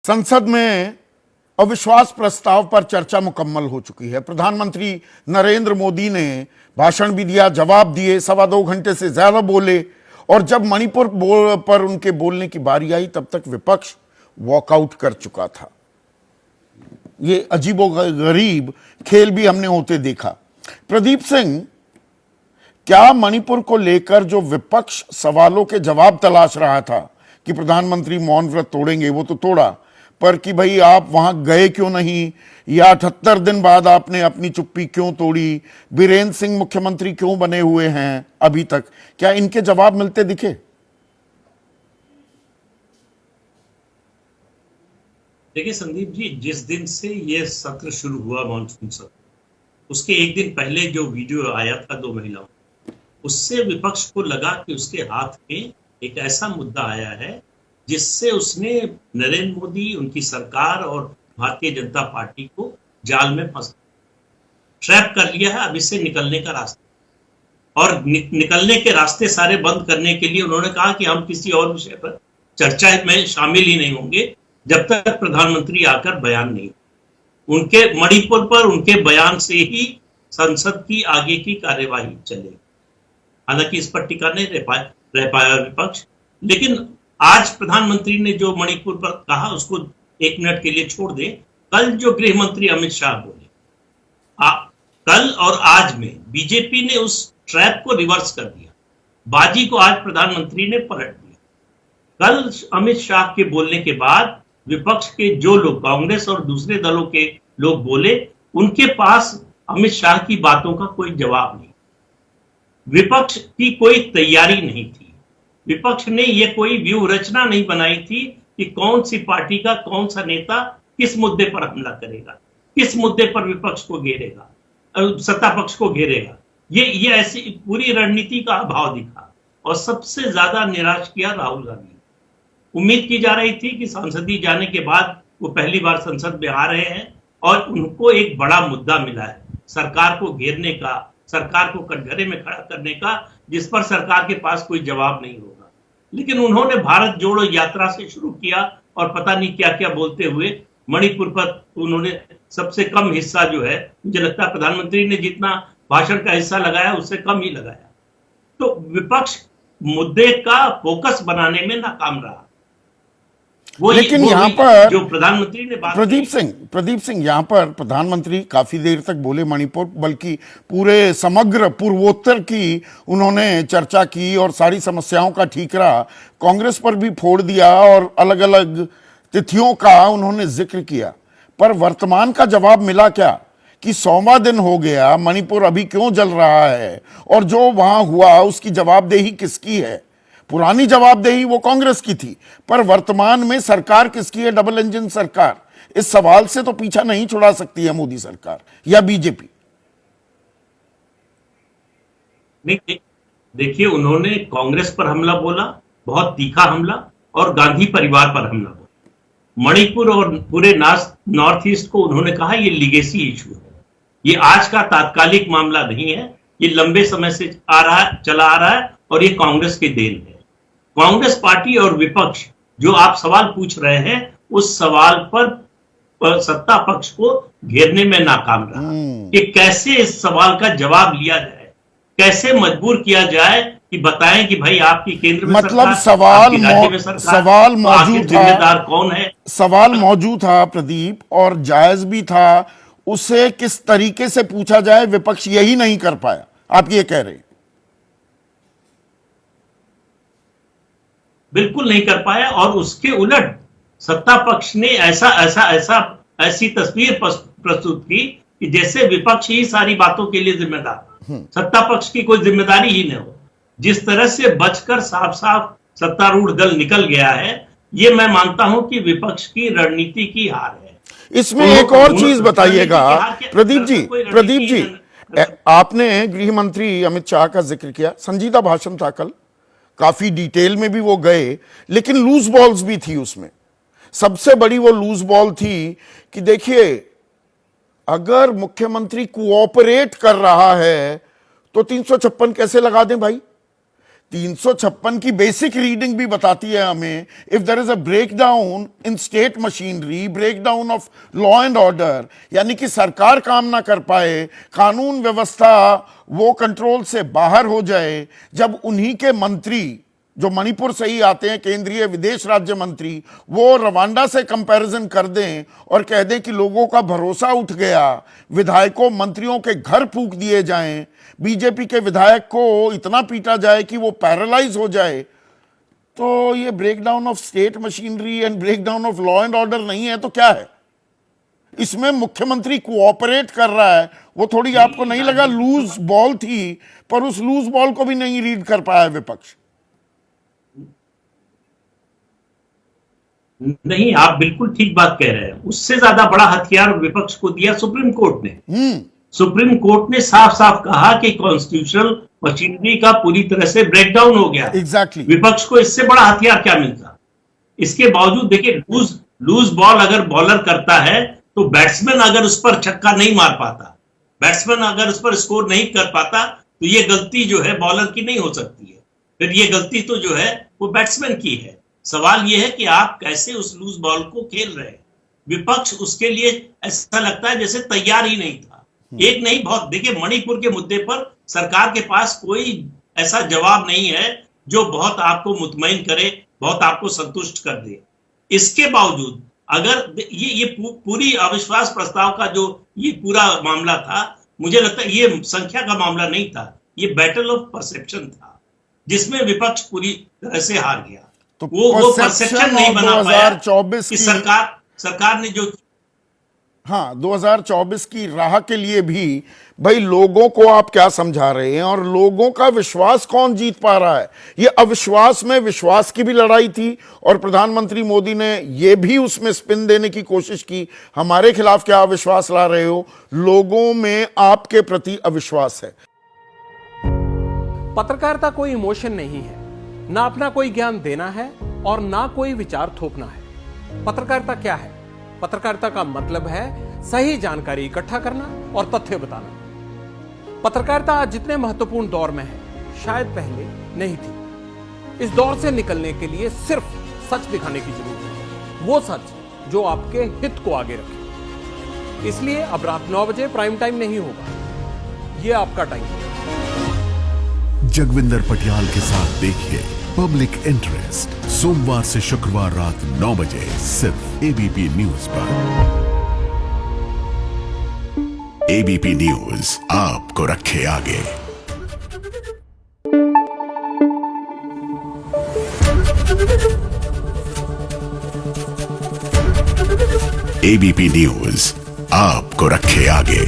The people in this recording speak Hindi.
संसद में अविश्वास प्रस्ताव पर चर्चा मुकम्मल हो चुकी है। प्रधानमंत्री नरेंद्र मोदी ने भाषण भी दिया, जवाब दिए, 2.25 घंटे से ज्यादा बोले और जब मणिपुर पर उनके बोलने की बारी आई तब तक विपक्ष वॉकआउट कर चुका था। ये अजीबोगरीब खेल भी हमने होते देखा। प्रदीप सिंह, क्या मणिपुर को लेकर जो विपक्ष सवालों के जवाब तलाश रहा था कि प्रधानमंत्री मौन व्रत तोड़ेंगे, वो तो तोड़ा, पर कि भाई आप वहां गए क्यों नहीं, या 78 दिन बाद आपने अपनी चुप्पी क्यों तोड़ी, बीरेंद्र सिंह मुख्यमंत्री क्यों बने हुए हैं अभी तक, क्या इनके जवाब मिलते दिखे? देखिए संदीप जी, जिस दिन से ये सत्र शुरू हुआ मॉनसून सत्र, उसके एक दिन पहले जो वीडियो आया था 2 महिलाओं, उससे विपक्ष को लगा कि उसके हाथ में एक ऐसा मुद्दा आया है जिससे उसने नरेंद्र मोदी, उनकी सरकार और भारतीय जनता पार्टी को जाल में ट्रैप कर लिया है। अब इससे निकलने का रास्ता और निकलने के रास्ते सारे बंद करने के लिए उन्होंने कहा कि हम किसी और विषय पर चर्चा में शामिल ही नहीं होंगे जब तक प्रधानमंत्री आकर बयान नहीं। उनके मणिपुर पर उनके बयान से ही संसद की आगे की कार्यवाही चलेगी। हालांकि इस पर टिका नहीं रह पाया विपक्ष, लेकिन आज प्रधानमंत्री ने जो मणिपुर पर कहा उसको 1 मिनट के लिए छोड़ दें। कल जो गृह मंत्री अमित शाह बोले, कल और आज में बीजेपी ने उस ट्रैप को रिवर्स कर दिया। बाजी को आज प्रधानमंत्री ने पलट दिया। कल अमित शाह के बोलने के बाद विपक्ष के जो लोग, कांग्रेस और दूसरे दलों के लोग बोले, उनके पास अमित शाह की बातों का कोई जवाब नहीं। विपक्ष की कोई तैयारी नहीं थी। विपक्ष ने यह कोई व्यूह रचना नहीं बनाई थी कि कौन सी पार्टी का कौन सा नेता किस मुद्दे पर हमला करेगा, किस मुद्दे पर विपक्ष को घेरेगा, सत्ता पक्ष को घेरेगा। ये ऐसी पूरी रणनीति का अभाव दिखा और सबसे ज्यादा निराश किया राहुल गांधी। उम्मीद की जा रही थी कि संसदीय जाने के बाद वो पहली बार संसद में आ रहे हैं और उनको एक बड़ा मुद्दा मिला है सरकार को घेरने का, सरकार को कटघरे में खड़ा करने का, जिस पर सरकार के पास कोई जवाब नहीं होगा। लेकिन उन्होंने भारत जोड़ो यात्रा से शुरू किया और पता नहीं क्या क्या बोलते हुए मणिपुर पर उन्होंने सबसे कम हिस्सा जो है, मुझे लगता है प्रधानमंत्री ने जितना भाषण का हिस्सा लगाया उससे कम ही लगाया। तो विपक्ष मुद्दे का फोकस बनाने में नाकाम रहा। लेकिन यहाँ पर जो प्रधानमंत्री ने बात प्रदीप सिंह यहाँ पर प्रधानमंत्री काफी देर तक बोले मणिपुर, बल्कि पूरे समग्र पूर्वोत्तर की उन्होंने चर्चा की और सारी समस्याओं का ठीकरा कांग्रेस पर भी फोड़ दिया और अलग अलग तिथियों का उन्होंने जिक्र किया। पर वर्तमान का जवाब मिला क्या कि 100वां दिन हो गया, मणिपुर अभी क्यों जल रहा है और जो वहां हुआ उसकी जवाबदेही किसकी है? पुरानी जवाबदेही वो कांग्रेस की थी, पर वर्तमान में सरकार किसकी है? डबल इंजन सरकार। इस सवाल से तो पीछा नहीं छुड़ा सकती है मोदी सरकार या बीजेपी। देखिए, उन्होंने कांग्रेस पर हमला बोला, बहुत तीखा हमला, और गांधी परिवार पर हमला बोला। मणिपुर और पूरे नॉर्थ ईस्ट को उन्होंने कहा ये लीगेसी इशू है, ये आज का तात्कालिक मामला नहीं है, ये लंबे समय से चला आ रहा है और ये कांग्रेस की देन है। कांग्रेस पार्टी और विपक्ष जो आप सवाल पूछ रहे हैं, उस सवाल पर सत्ता पक्ष को घेरने में नाकाम रहा कि कैसे इस सवाल का जवाब लिया जाए, कैसे मजबूर किया जाए कि बताएं कि भाई आपकी केंद्र में मतलब सवाल मौजूद था, जिम्मेदार कौन है? सवाल मौजूद था प्रदीप, और जायज भी था। उसे किस तरीके से पूछा जाए, विपक्ष यही नहीं कर पाया, आप ये कह रहे हैं? बिल्कुल नहीं कर पाया, और उसके उलट सत्ता पक्ष ने ऐसी तस्वीर प्रस्तुत की कि जैसे विपक्ष ही सारी बातों के लिए जिम्मेदार, सत्ता पक्ष की कोई जिम्मेदारी ही नहीं हो। जिस तरह से बचकर साफ साफ सत्तारूढ़ दल निकल गया है, ये मैं मानता हूं कि विपक्ष की रणनीति की हार है। इसमें एक और चीज बताइएगा प्रदीप जी, आपने गृह मंत्री अमित शाह का जिक्र किया, संजीदा भाषण था कल, काफी डिटेल में भी वो गए, लेकिन लूज बॉल्स भी थी उसमें। सबसे बड़ी वो लूज बॉल थी कि देखिए, अगर मुख्यमंत्री कोऑपरेट कर रहा है तो 356 कैसे लगा दें भाई? 356 की बेसिक रीडिंग भी बताती है हमें, if there is a breakdown in state machinery, breakdown of law and order, यानी कि सरकार काम ना कर पाए, कानून व्यवस्था वो कंट्रोल से बाहर हो जाए, जब उन्हीं के मंत्री जो मणिपुर से ही आते हैं, केंद्रीय विदेश राज्य मंत्री, वो रवांडा से कंपैरिजन कर दें और कह दें कि लोगों का भरोसा उठ गया, विधायकों मंत्रियों के घर फूंक दिए जाएं, बीजेपी के विधायक को इतना पीटा जाए कि वो पैरालाइज हो जाए, तो ये breakdown of state machinery and breakdown of law and order नहीं है तो क्या है? इसमें मुख्यमंत्री कोऑपरेट कर रहा है, वो थोड़ी आपको नहीं लगा लूज बॉल थी, पर उस लूज बॉल को भी नहीं रीड कर पाया विपक्ष। नहीं, आप बिल्कुल ठीक बात कह रहे हैं। उससे ज्यादा बड़ा हथियार विपक्ष को दिया सुप्रीम कोर्ट ने। सुप्रीम कोर्ट ने साफ साफ कहा कि कॉन्स्टिट्यूशनल मशीनरी का पूरी तरह से ब्रेकडाउन हो गया। एग्जैक्टली। विपक्ष को इससे बड़ा हथियार क्या मिलता? इसके बावजूद देखिए, लूज बॉल अगर बॉलर करता है तो बैट्समैन अगर उस पर छक्का नहीं मार पाता, बैट्समैन अगर उस पर स्कोर नहीं कर पाता, तो ये गलती जो है बॉलर की नहीं हो सकती है, फिर ये गलती तो जो है वो बैट्समैन की है। सवाल यह है कि आप कैसे उस लूज बॉल को खेल रहे हैं। विपक्ष उसके लिए ऐसा लगता है जैसे तैयार ही नहीं था। एक नहीं, बहुत। देखिए, मणिपुर के मुद्दे पर सरकार के पास कोई ऐसा जवाब नहीं है जो बहुत आपको मुतमईन करे, बहुत आपको संतुष्ट कर दे। इसके बावजूद अगर ये पूरी अविश्वास प्रस्ताव का जो ये पूरा मामला था, मुझे लगता है ये संख्या का मामला नहीं था, ये बैटल ऑफ परसेप्शन था, जिसमें विपक्ष पूरी तरह से हार गया। तो वो परसेप्शन नहीं बना पाया 2024 कि सरकार ने जो 2024 की राह के लिए भी भाई लोगों को आप क्या समझा रहे हैं, और लोगों का विश्वास कौन जीत पा रहा है? ये अविश्वास में विश्वास की भी लड़ाई थी, और प्रधानमंत्री मोदी ने ये भी उसमें स्पिन देने की कोशिश की, हमारे खिलाफ क्या अविश्वास ला रहे हो? लोगों में आपके प्रति अविश्वास है। पत्रकारिता कोई इमोशन नहीं है, ना अपना कोई ज्ञान देना है और ना कोई विचार थोपना है। पत्रकारिता क्या है? पत्रकारिता का मतलब है सही जानकारी इकट्ठा करना और तथ्य बताना। पत्रकारिता आज जितने महत्वपूर्ण दौर में है, शायद पहले नहीं थी। इस दौर से निकलने के लिए सिर्फ सच दिखाने की जरूरत है, वो सच जो आपके हित को आगे रखे। इसलिए अब रात 9 बजे प्राइम टाइम नहीं होगा, ये आपका टाइम है। जगविंदर पटियाल के साथ देखिए पब्लिक इंटरेस्ट, सोमवार से शुक्रवार रात 9 बजे सिर्फ एबीपी न्यूज पर। एबीपी न्यूज आपको रखे आगे। एबीपी न्यूज आपको रखे आगे।